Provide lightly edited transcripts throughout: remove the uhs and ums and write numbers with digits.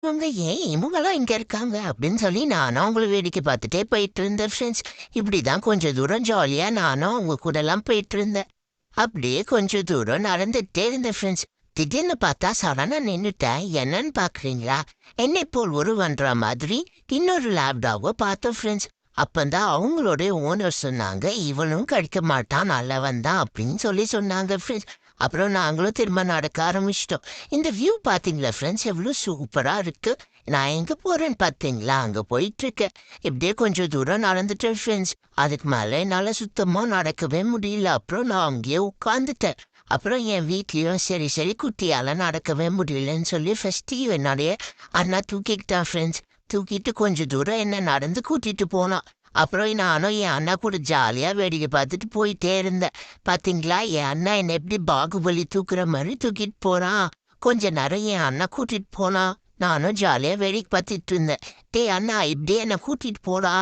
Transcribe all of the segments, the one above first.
இவங்க ஏன் இவங்கலாம் இங்க இருக்காங்க அப்படின்னு சொல்லி நானும் அவங்கள வேடிக்கை பார்த்துட்டே போயிட்டு இருந்தேன் ஃப்ரெண்ட்ஸ். இப்படிதான் கொஞ்சம் தூரம் ஜாலியா நானும் அவங்க கூட எல்லாம் போயிட்டு இருந்தேன். அப்படியே கொஞ்சம் தூரம் நடந்துட்டே இருந்தேன் ஃப்ரெண்ட்ஸ். திடீர்னு பார்த்தா சடனா நின்னுட்டேன். என்னன்னு பாக்குறீங்களா? என்னை போல் உருவன்ற மாதிரி இன்னொரு லேப்டாவை பார்த்தோம் ஃப்ரெண்ட்ஸ். அப்பந்தான் அவங்களுடைய ஓனர் சொன்னாங்க, இவனும் கடிக்க மாட்டான், நல்லவன் தான் அப்படின்னு சொல்லி சொன்னாங்க ஃப்ரெண்ட்ஸ். அப்புறம் நாங்களும் திரும்ப நடக்க ஆரம்பிச்சிட்டோம். இந்த வியூ பாத்தீங்களா ஃப்ரெண்ட்ஸ், எவ்வளோ சூப்பரா இருக்கு. நான் எங்க போறேன்னு பாத்தீங்களா? அங்க போயிட்டு இருக்கேன். இப்படியே கொஞ்சம் தூரம் நடந்துட்டேன் ஃப்ரெண்ட்ஸ். அதுக்கு மேல என்னால சுத்தமா நடக்கவே முடியல. அப்புறம் நான் அங்கேயே உட்காந்துட்டேன். அப்புறம் என் வீட்லயும் சரி சரி குட்டியால நடக்கவே முடியலன்னு சொல்லி ஃபெஸ்டிவ் என்னுடைய அண்ணா தூக்கிக்கிட்டான் ஃப்ரெண்ட்ஸ். தூக்கிட்டு கொஞ்சம் தூரம் என்ன நடந்து கூட்டிட்டு போனான். அப்புறம் நானும் என் அண்ணா கூட ஜாலியா வேடிக்கை பார்த்துட்டு போயிட்டே இருந்தேன். பாத்தீங்களா, என் அண்ணா என்ன எப்படி பாகுபலி தூக்குற மாதிரி தூக்கிட்டு போறான். கொஞ்ச நேரம் என் அண்ணா கூட்டிட்டு போனான். நானும் ஜாலியா வேடிக்கை பார்த்துட்டு இருந்தேன். டேய் அண்ணா, இப்படியே என்ன கூட்டிட்டு போடா,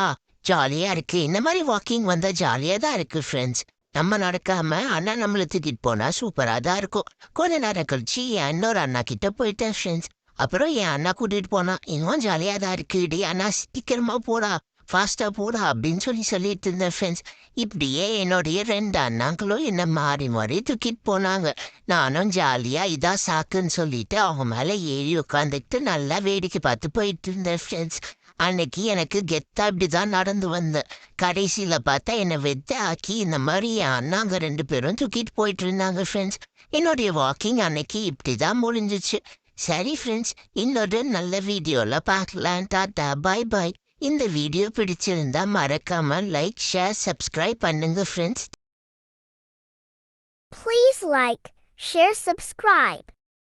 ஜாலியா இருக்கு. இந்த மாதிரி வாக்கிங் வந்தா ஜாலியா தான் இருக்கு ஃப்ரெண்ட்ஸ். நம்ம நடக்காம அண்ணா நம்மள தூக்கிட்டு போனா சூப்பரா தான் இருக்கும். கொஞ்ச நேரம் கழிச்சு என் இன்னொரு அண்ணா கிட்ட போயிட்டேன் ஃப்ரெண்ட்ஸ். அப்புறம் என் அண்ணா கூட்டிட்டு போனா, இன்னும் ஜாலியா தான் இருக்கு. டே அண்ணா, சீக்கிரமா போடா, ஃபாஸ்டா போடா அப்படின்னு சொல்லிட்டு இருந்தேன் ஃப்ரெண்ட்ஸ். இப்படியே என்னுடைய 2 அண்ணாங்களும் என்ன மாறி மாறி தூக்கிட்டு போனாங்க. நானும் ஜாலியா இதா சாக்குன்னு சொல்லிட்டு அவங்க மேல ஏறி உட்காந்துக்கிட்டு நல்லா வேடிக்கை பார்த்து போயிட்டு இருந்தேன் ஃப்ரெண்ட்ஸ். அன்னைக்கு எனக்கு கெத்தா இப்படிதான் நடந்து வந்தேன். கடைசியில பார்த்தா என்னை வெத்த ஆக்கி இந்த மாதிரி என் அண்ணாங்க 2 பேரும் தூக்கிட்டு போயிட்டு இருந்தாங்க ஃப்ரெண்ட்ஸ். என்னுடைய வாக்கிங் அன்னைக்கு இப்படிதான் முடிஞ்சிச்சு. சரி ஃப்ரெண்ட்ஸ், இன்னொரு நல்ல வீடியோல பார்க்கலாம். Tata, bye bye. இந்த வீடியோ பிடிச்சிருந்தா மறக்காம லைக், ஷேர், சப்ஸ்கிரைப் பண்ணுங்க friends. Please like, share, subscribe.